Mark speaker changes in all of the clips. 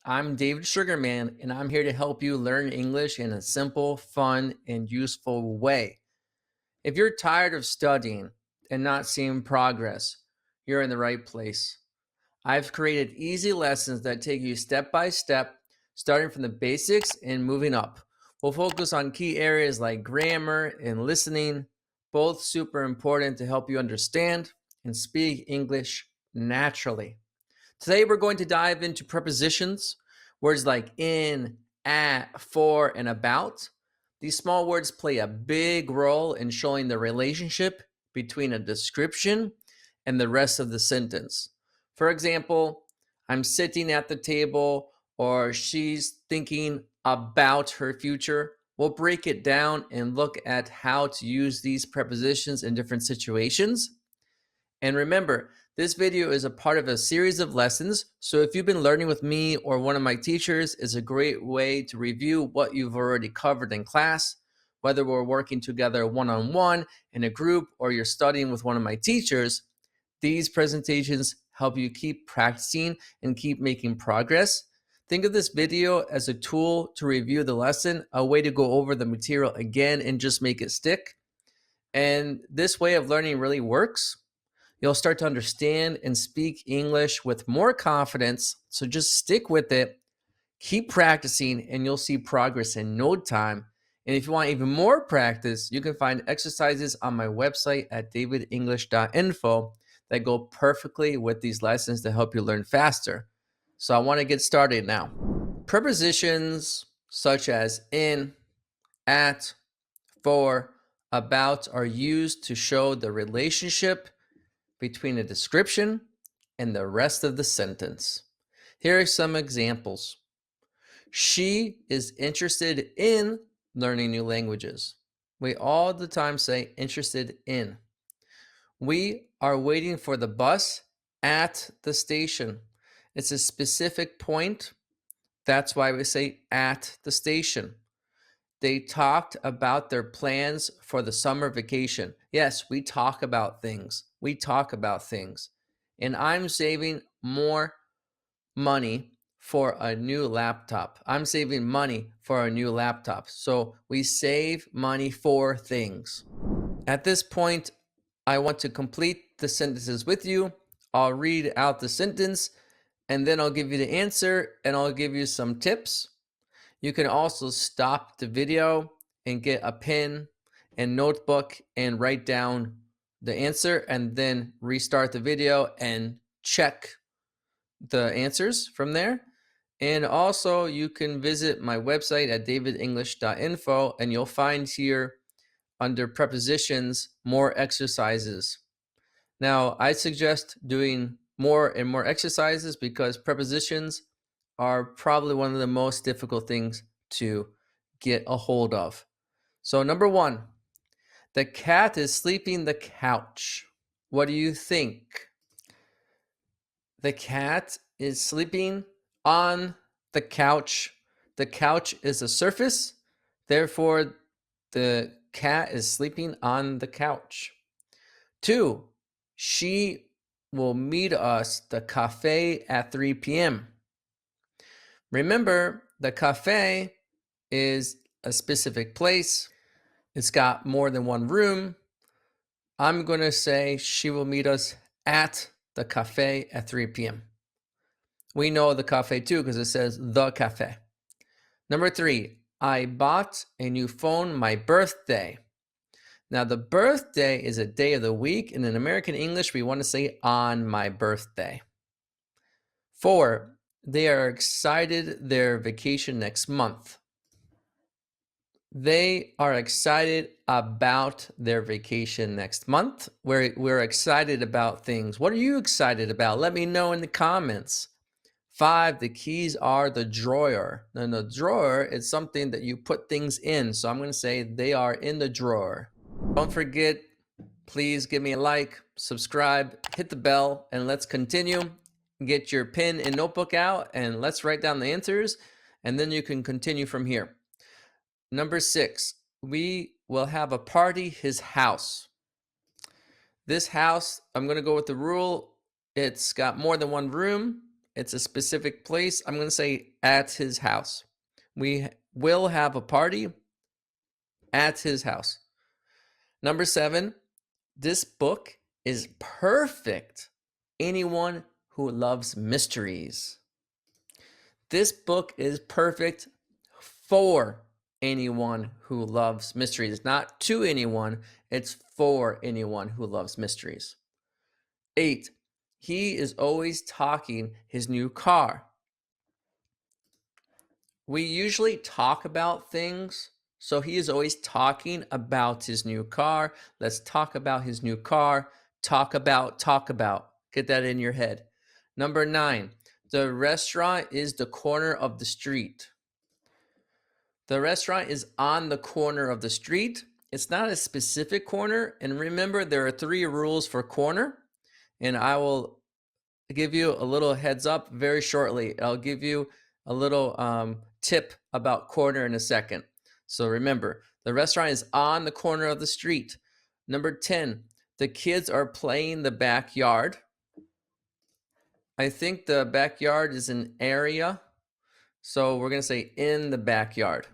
Speaker 1: I'm David Sugarman, and I'm here to help you learn English in a simple, fun, and useful way. If you're tired of studying and not seeing progress, you're in the right place. I've created easy lessons that take you step by step, starting from the basics and moving up. We'll focus on key areas like grammar and listening, both super important to help you understand and speak English naturally. Today, we're going to dive into prepositions, words like in, at, for, and about. These small words play a big role in showing the relationship between a description and the rest of the sentence. For example, I'm sitting at the table, or she's thinking about her future. We'll break it down and look at how to use these prepositions in different situations. And remember, this video is a part of a series of lessons, so if you've been learning with me or one of my teachers, it's a great way to review what you've already covered in class, whether we're working together one-on-one, in a group, or you're studying with one of my teachers. These presentations help you keep practicing and keep making progress. Think of this video as a tool to review the lesson, a way to go over the material again and just make it stick. And this way of learning really works. You'll start to understand and speak English with more confidence. So just stick with it, keep practicing, and you'll see progress in no time. And if you want even more practice, you can find exercises on my website at davidenglish.info that go perfectly with these lessons to help you learn faster. So I want to get started now. Prepositions such as in, at, for, about are used to show the relationship between a description and the rest of the sentence. Here are some examples. She is interested in learning new languages. We all the time say interested in. We are waiting for the bus at the station. It's a specific point. That's why we say at the station. They talked about their plans for the summer vacation. Yes, we talk about things. We talk about things. And I'm saving more money for a new laptop. I'm saving money for a new laptop. So we save money for things. At this point, I want to complete the sentences with you. I'll read out the sentence and then I'll give you the answer and I'll give you some tips. You can also stop the video and get a pen and notebook and write down the answer and then restart the video and check the answers from there. And also you can visit my website at davidenglish.info and you'll find here under prepositions more exercises. Now, I suggest doing more and more exercises because prepositions are probably one of the most difficult things to get a hold of. So number one, the cat is sleeping the couch. What do you think? The cat is sleeping on the couch. The couch is a surface, therefore the cat is sleeping on the couch. Two, she will meet us the cafe at 3 p.m. Remember, the cafe is a specific place. It's got more than one room. I'm going to say she will meet us at the cafe at 3 p.m. We know the cafe too because it says the cafe. Number three, I bought a new phone my birthday. Now, the birthday is a day of the week, and in American English, we want to say on my birthday. Four, they are excited their vacation next month. They are excited about their vacation next month. We're excited about things. What are you excited about? Let me know in the comments. Five, the keys are the drawer. Now, the drawer is something that you put things in. So I'm going to say they are in the drawer. Don't forget, please give me a like, subscribe, hit the bell, and let's continue. Get your pen and notebook out and let's write down the answers, and then you can continue from here. Number six, we will have a party his house. This house, I'm going to go with the rule. It's got more than one room It's a specific place. I'm going to say at his house. We will have a party at his house. Number 7, this book is perfect. Anyone who loves mysteries. This book is perfect for anyone who loves mysteries. It's not to anyone, it's for anyone who loves mysteries. 8, he is always talking his new car. We usually talk about things, so he is always talking about his new car. Let's talk about his new car. Talk about. Get that in your head. Number 9, the restaurant is the corner of the street. The restaurant is on the corner of the street. It's not a specific corner. And remember, there are 3 rules for corner. And I will give you a little heads up very shortly. I'll give you a little tip about corner in a second. So remember, the restaurant is on the corner of the street. Number 10, the kids are playing the backyard. I think the backyard is an area. So we're going to say in the backyard.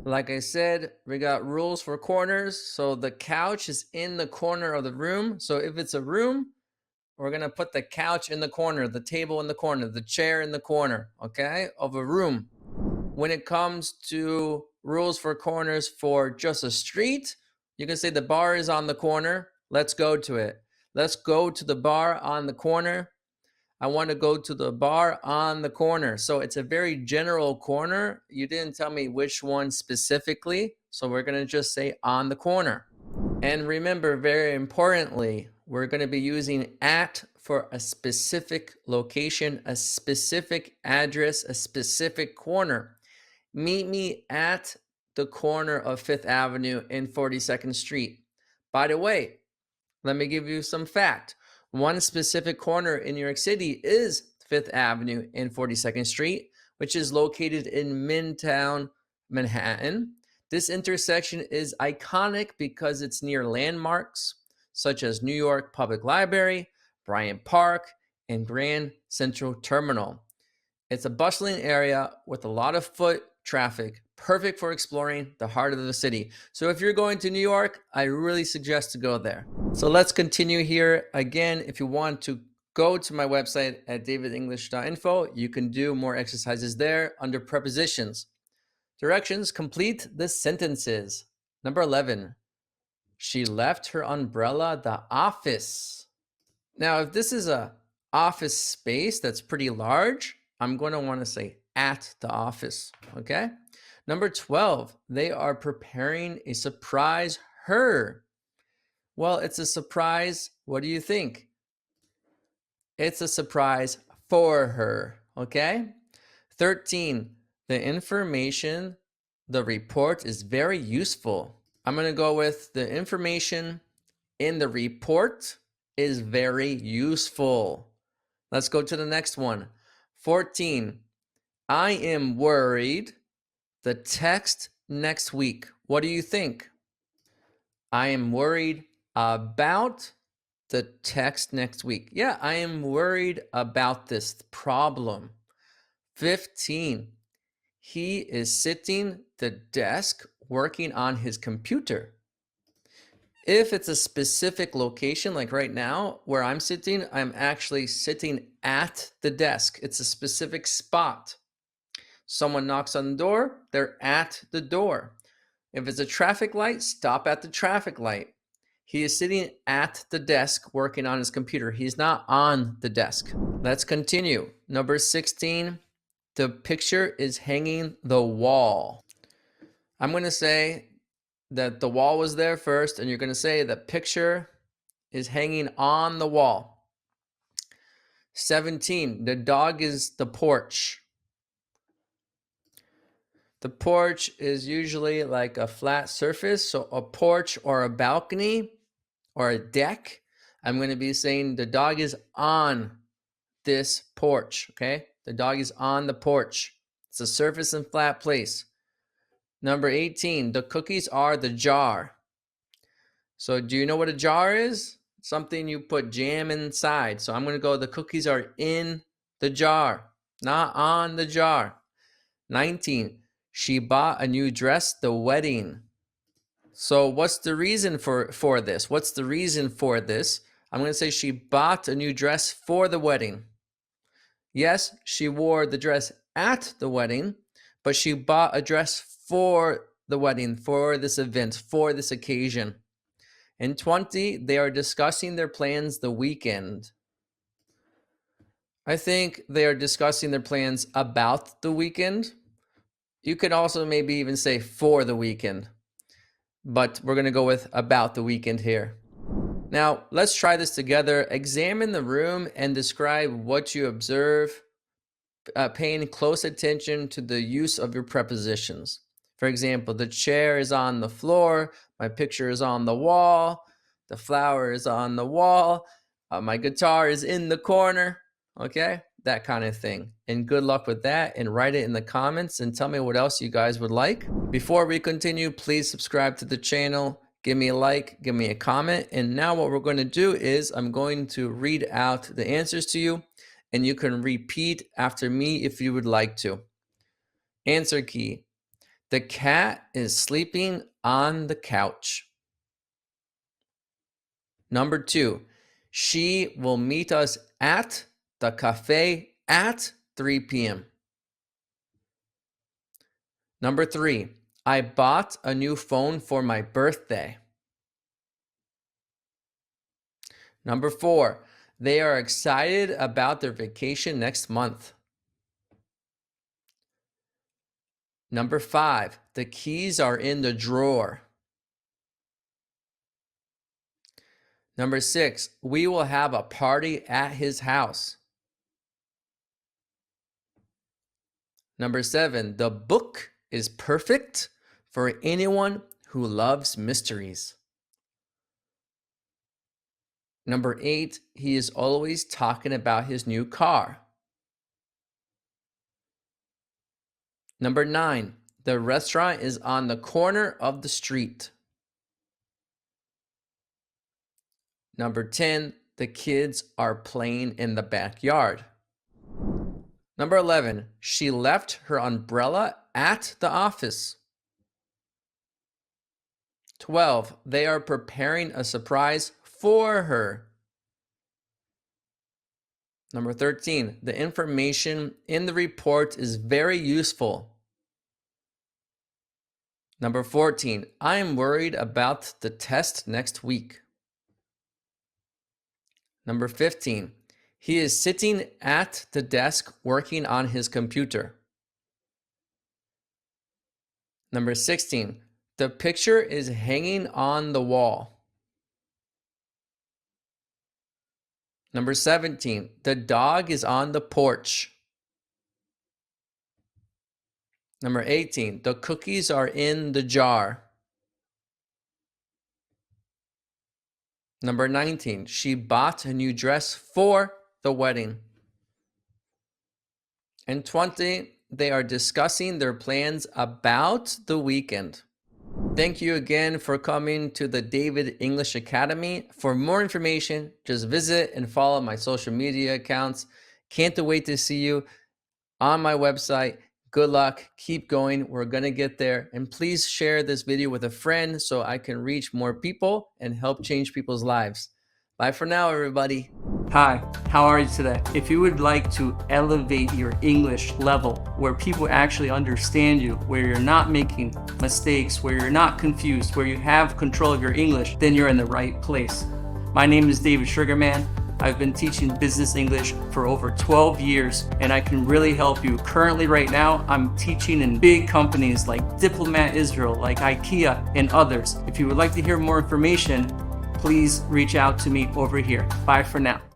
Speaker 1: Like I said, we got rules for corners. So the couch is in the corner of the room. So if it's a room, we're going to put the couch in the corner, the table in the corner, the chair in the corner, okay, of a room. When it comes to rules for corners for just a street, you can say the bar is on the corner. Let's go to it. Let's go to the bar on the corner. I want to go to the bar on the corner. So it's a very general corner. You didn't tell me which one specifically. So we're going to just say on the corner. And remember, very importantly, we're going to be using at for a specific location, a specific address, a specific corner. Meet me at the corner of 5th Avenue and 42nd Street. By the way, let me give you some fact. One specific corner in New York City is 5th Avenue and 42nd Street, which is located in Midtown Manhattan. This intersection is iconic because it's near landmarks such as New York Public Library, Bryant Park, and Grand Central Terminal. It's a bustling area with a lot of foot traffic, perfect for exploring the heart of the city. So if you're going to New York, I really suggest to go there. So let's continue here. Again, if you want to go to my website at davidenglish.info, you can do more exercises there under prepositions. Directions: complete the sentences. Number 11, she left her umbrella at the office. Now, if this is a office space that's pretty large, I'm going to want to say at the office, okay? Number 12, they are preparing a surprise her. Well, it's a surprise. What do you think? It's a surprise for her, okay? 13, the information, the report is very useful. I'm going to go with the information in the report is very useful. Let's go to the next one. 14, I am worried the text next week. What do you think? I am worried about the text next week. Yeah, I am worried about this problem. 15, he is sitting the desk working on his computer. If it's a specific location, like right now where I'm sitting, I'm actually sitting at the desk. It's a specific spot. Someone knocks on the door, they're at the door. If it's a traffic light, stop at the traffic light. He is sitting at the desk working on his computer. He's not on the desk. Let's continue. Number 16, the picture is hanging the wall. I'm going to say that the wall was there first, and you're going to say the picture is hanging on the wall. 17, the dog is the porch. The porch is usually like a flat surface, so a porch or a balcony or a deck. I'm going to be saying the dog is on this porch, okay? The dog is on the porch. It's a surface and flat place. Number 18, the cookies are the jar. So do you know what a jar is? Something you put jam inside. So I'm going to go, the cookies are in the jar, not on the jar. 19, she bought a new dress, the wedding. So what's the reason for this? What's the reason for this? I'm going to say she bought a new dress for the wedding. Yes, she wore the dress at the wedding, but she bought a dress for the wedding, for this event, for this occasion. And 20, they are discussing their plans the weekend. I think they are discussing their plans about the weekend. You could also maybe even say for the weekend, but we're going to go with about the weekend here. Now, let's try this together. Examine the room and describe what you observe, paying close attention to the use of your prepositions. For example, the chair is on the floor, my picture is on the wall, the flower is on the wall, my guitar is in the corner, okay? That kind of thing. And good luck with that, and write it in the comments and tell me what else you guys would like. Before we continue, please subscribe to the channel, give me a like, give me a comment. And now what we're going to do is I'm going to read out the answers to you, and you can repeat after me if you would like to. Answer key: the cat is sleeping on the couch. Number 2, she will meet us at the cafe at 3 p.m. Number 3, I bought a new phone for my birthday. Number 4, they are excited about their vacation next month. Number 5, the keys are in the drawer. Number 6, we will have a party at his house. Number 7, the book is perfect for anyone who loves mysteries. Number 8, he is always talking about his new car. Number 9, the restaurant is on the corner of the street. Number 10, the kids are playing in the backyard. Number 11, she left her umbrella at the office. 12, they are preparing a surprise for her. Number 13, the information in the report is very useful. Number 14, I am worried about the test next week. Number 15, he is sitting at the desk working on his computer. Number 16, the picture is hanging on the wall. Number 17, the dog is on the porch. Number 18, the cookies are in the jar. Number 19, she bought a new dress for the wedding. And 20, they are discussing their plans about the weekend. Thank you again for coming to the David English Academy. For more information, just visit and follow my social media accounts. Can't wait to see you on my website. Good luck, keep going, we're gonna get there. And please share this video with a friend so I can reach more people and help change people's lives. Bye for now, everybody. Hi, how are you today? If you would like to elevate your English level, where people actually understand you, where you're not making mistakes, where you're not confused, where you have control of your English, then you're in the right place. My name is David Sugarman. I've been teaching business English for over 12 years, and I can really help you. Currently, right now, I'm teaching in big companies like Diplomat Israel, like IKEA, and others. If you would like to hear more information, please reach out to me over here. Bye for now.